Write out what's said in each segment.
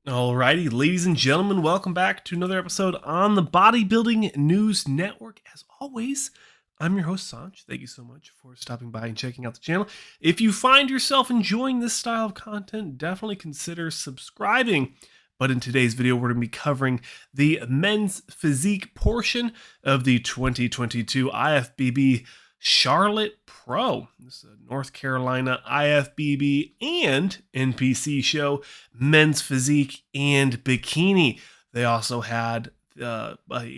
Alrighty, ladies and gentlemen, welcome back to another episode on the Bodybuilding News Network. As always, I'm your host, Saunch. Thank you so much for stopping by and checking out the channel. If you find yourself enjoying this style of content, definitely consider subscribing. But in today's video, we're going to be covering the men's physique portion of the 2022 IFBB Charlotte Pro. This is a North Carolina IFBB and NPC show, men's physique and bikini. They also had a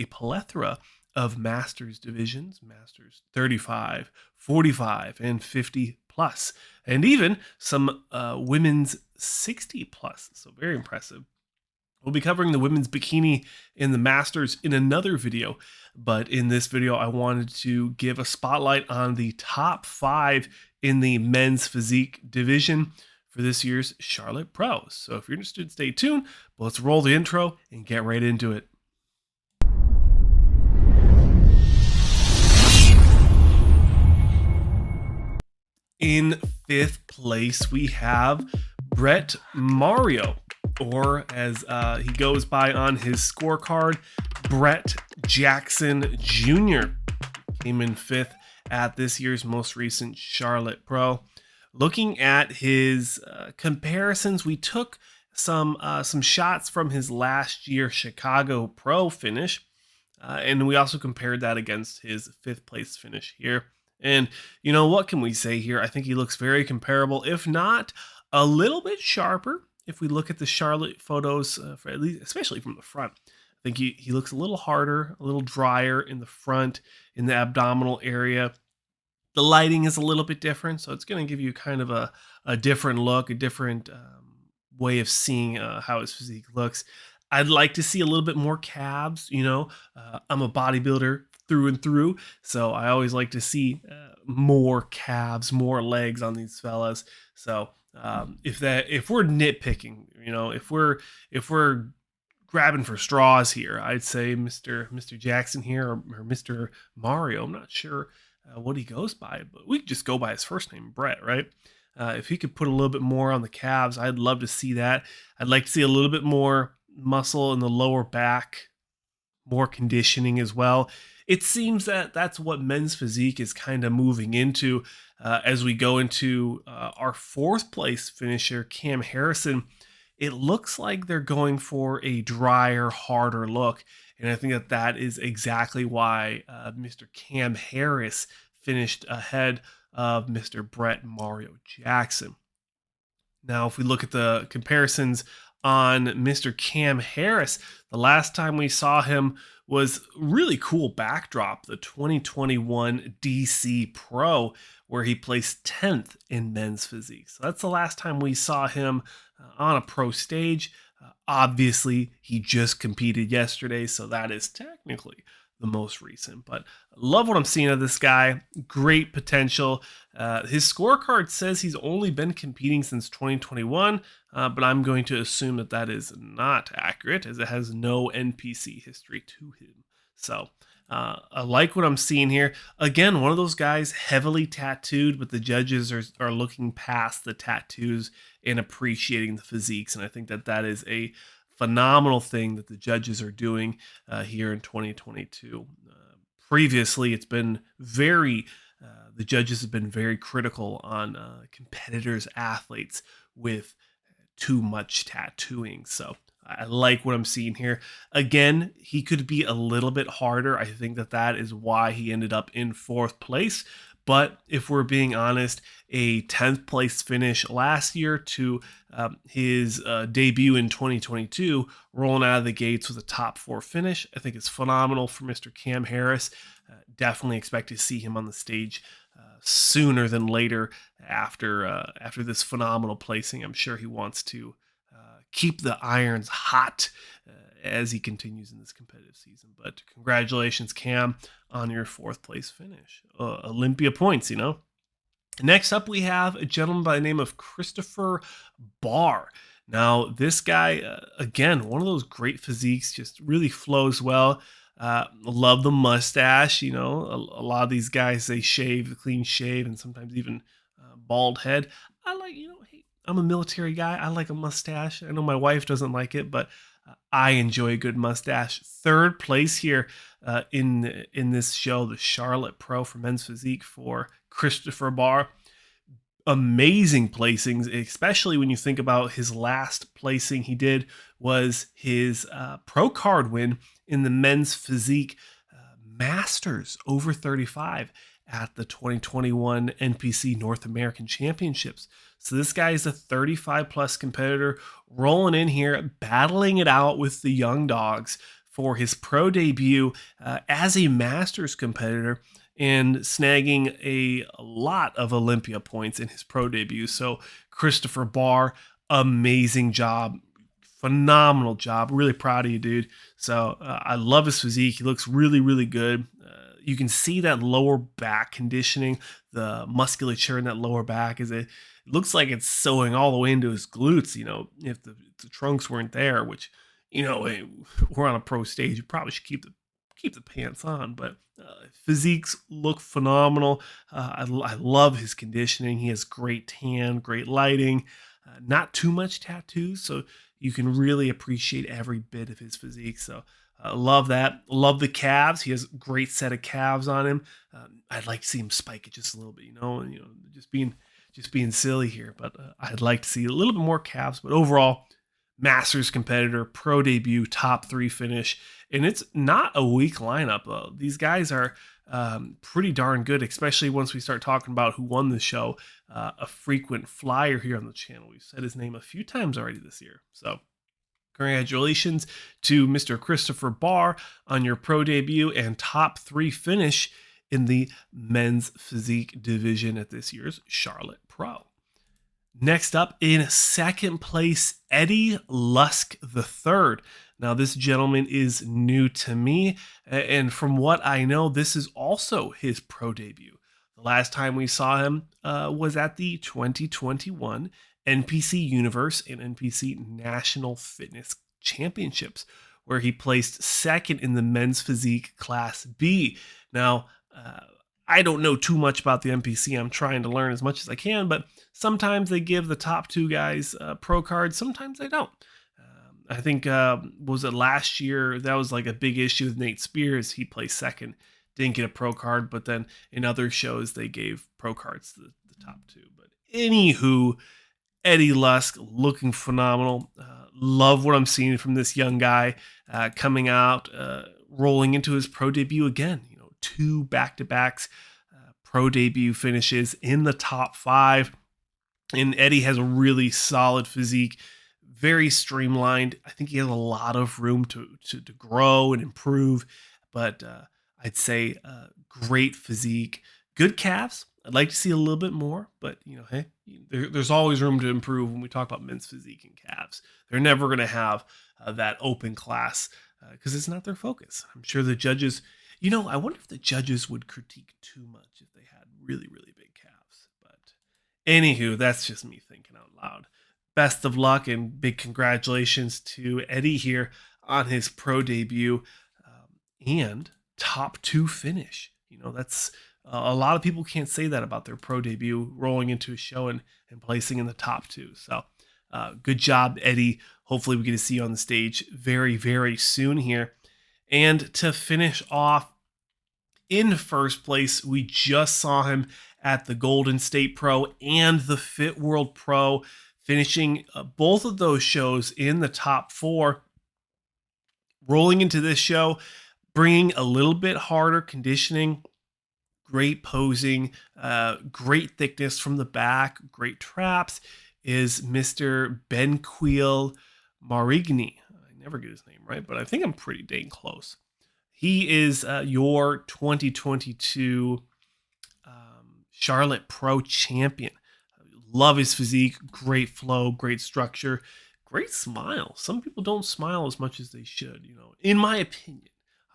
plethora of masters divisions, masters 35, 45, and 50 plus, and even some women's 60 plus. So very impressive. We'll be covering the women's bikini in the Masters in another video, but in this video, I wanted to give a spotlight on the top 5 in the men's physique division for this year's Charlotte Pro. So if you're interested, stay tuned, but let's roll the intro and get right into it. In 5th place, we have Brett Mario, or as he goes by on his scorecard, Brett Jackson Jr. Came in 5th at this year's most recent Charlotte Pro. Looking at his comparisons, we took some shots from his last year Chicago Pro finish, and we also compared that against his 5th place finish here. And you know, what can we say here? I think he looks very comparable, if not a little bit sharper. If we look at the Charlotte photos, for at least, especially from the front, I think he looks a little harder, a little drier in the front, in the abdominal area. The lighting is a little bit different, so it's going to give you kind of a different look, a different way of seeing how his physique looks. I'd like to see a little bit more calves. You know, I'm a bodybuilder through and through, so I always like to see more calves, more legs on these fellas. So if we're nitpicking, you know, if we're grabbing for straws here, I'd say Mr. Jackson here, or Mr. Mario. I'm not sure what he goes by, but we could just go by his first name, Brett, right? If he could put a little bit more on the calves, I'd love to see that. I'd like to see a little bit more muscle in the lower back, more conditioning as well. It seems that that's what men's physique is kind of moving into as we go into our 4th place finisher, Cam Harrison. It looks like they're going for a drier, harder look. And I think that that is exactly why Mr. Cam Harris finished ahead of Mr. Brett Mario Jackson. Now, if we look at the comparisons on Mr. Cam Harris, the last time we saw him was really cool backdrop, the 2021 DC Pro, where he placed 10th in men's physique. So that's the last time we saw him on a pro stage. Obviously, he just competed yesterday, so that is technically the most recent. But love what I'm seeing of this guy. Great potential. His scorecard says he's only been competing since 2021, but I'm going to assume that that is not accurate, as it has no NPC history to him. So I like what I'm seeing here. Again, one of those guys heavily tattooed, but the judges are looking past the tattoos and appreciating the physiques, and I think that that is a phenomenal thing that the judges are doing here in 2022. Previously, it's been the judges have been very critical on competitors, athletes with too much tattooing. So I like what I'm seeing here. Again, he could be a little bit harder. I think that that is why he ended up in 4th place. But if we're being honest, a 10th place finish last year to his debut in 2022, rolling out of the gates with a top 4 finish, I think is phenomenal for Mr. Cam Harris. Definitely expect to see him on the stage sooner than later after this phenomenal placing. I'm sure he wants to keep the irons hot as he continues in this competitive season. But congratulations, Cam, on your 4th place finish. Olympia points, you know. Next up, we have a gentleman by the name of Christopher Barr. Now, this guy, again, one of those great physiques, just really flows well. Love the mustache. You know, a lot of these guys, they shave, clean shave, and sometimes even bald head. I like, you know, hey, I'm a military guy. I like a mustache. I know my wife doesn't like it, but I enjoy a good mustache. Third place here in this show, the Charlotte Pro for Men's Physique for Christopher Barr. Amazing placings, especially when you think about his last placing he did was his pro card win in the Men's Physique Masters over 35 at the 2021 NPC North American Championships. So this guy is a 35 plus competitor rolling in here, battling it out with the young dogs for his pro debut as a Masters competitor, and snagging a lot of Olympia points in his pro debut. So Christopher Barr, amazing job. Phenomenal job. Really proud of you, dude. So I love his physique. He looks really, really good. You can see that lower back conditioning, the musculature in that lower back. It looks like it's sewing all the way into his glutes. You know, if the trunks weren't there, which, you know, we're on a pro stage, you probably should keep the pants on, but physiques look phenomenal. I love his conditioning. He has great tan, great lighting, not too much tattoos, so you can really appreciate every bit of his physique. So I love that. Love the calves. He has a great set of calves on him. I'd like to see him spike it just a little bit, just being silly here, but I'd like to see a little bit more calves. But overall, Masters competitor, pro debut, top 3 finish, and it's not a weak lineup. These guys are pretty darn good, especially once we start talking about who won the show. A frequent flyer here on the channel. We've said his name a few times already this year. So congratulations to Mr. Christopher Barr on your pro debut and top 3 finish in the men's physique division at this year's Charlotte Pro. Next up, in second place, Eddie Lusk III. Now, this gentleman is new to me, and from what I know, this is also his pro debut. The last time we saw him was at the 2021 NPC Universe and NPC National Fitness Championships, where he placed second in the men's physique class B. Now, I don't know too much about the NPC. I'm trying to learn as much as I can, but sometimes they give the top 2 guys pro cards. Sometimes they don't. I think, was it last year? That was like a big issue with Nate Spears. He placed second, didn't get a pro card, but then in other shows, they gave pro cards to the top 2. But anywho, Eddie Lusk looking phenomenal. Love what I'm seeing from this young guy coming out, rolling into his pro debut again. 2 back-to-backs, pro debut finishes in the top 5. And Eddie has a really solid physique, very streamlined. I think he has a lot of room to grow and improve, but I'd say great physique, good calves. I'd like to see a little bit more, but hey, there's always room to improve when we talk about men's physique and calves. They're never going to have that open class because it's not their focus. I'm sure the judges, I wonder if the judges would critique too much if they had really, really big calves. But anywho, that's just me thinking out loud. Best of luck and big congratulations to Eddie here on his pro debut and top 2 finish. That's a lot of people can't say that about their pro debut, rolling into a show and placing in the top 2. So good job, Eddie. Hopefully we get to see you on the stage very, very soon here. And to finish off in first place, we just saw him at the Golden State Pro and the Fit World Pro, finishing both of those shows in the top 4. Rolling into this show, bringing a little bit harder conditioning, great posing, great thickness from the back, great traps, is Mr. Benquil Marigny. I never get his name right, but I think I'm pretty dang close. He is your 2022 Charlotte Pro champion. Love his physique, great flow, great structure, great smile. Some people don't smile as much as they should, in my opinion.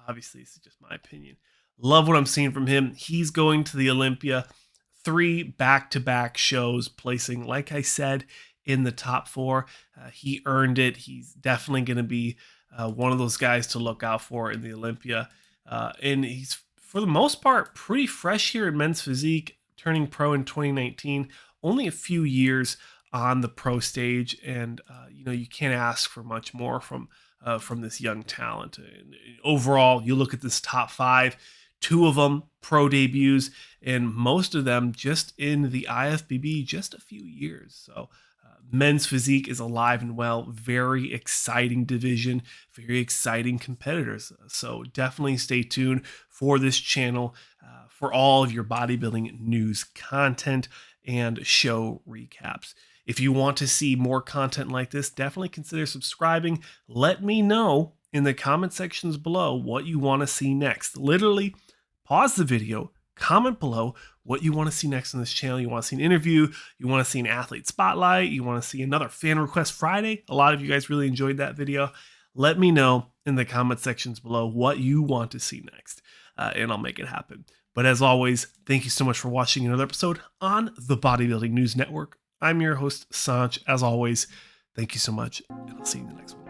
Obviously, this is just my opinion. Love what I'm seeing from him. He's going to the Olympia, 3 back-to-back shows, placing, like I said, in the top 4. He earned it. He's definitely going to be one of those guys to look out for in the Olympia. And he's, for the most part, pretty fresh here in men's physique, turning pro in 2019. Only a few years on the pro stage, and you can't ask for much more from this young talent. And overall, you look at this top 5, 2 of them pro debuts, and most of them just in the IFBB just a few years. So men's physique is alive and well. Very exciting division, very exciting competitors. So definitely stay tuned for this channel for all of your bodybuilding news content and show recaps. If you want to see more content like this, definitely consider subscribing. Let me know in the comment sections below what you want to see next. Literally, pause the video, comment below what you want to see next on this channel. You want to see an interview, you want to see an athlete spotlight, you want to see another fan request Friday. A lot of you guys really enjoyed that video. Let me know in the comment sections below what you want to see next, and I'll make it happen. But as always, thank you so much for watching another episode on the Bodybuilding News Network. I'm your host, Saunch. As always, thank you so much, and I'll see you in the next one.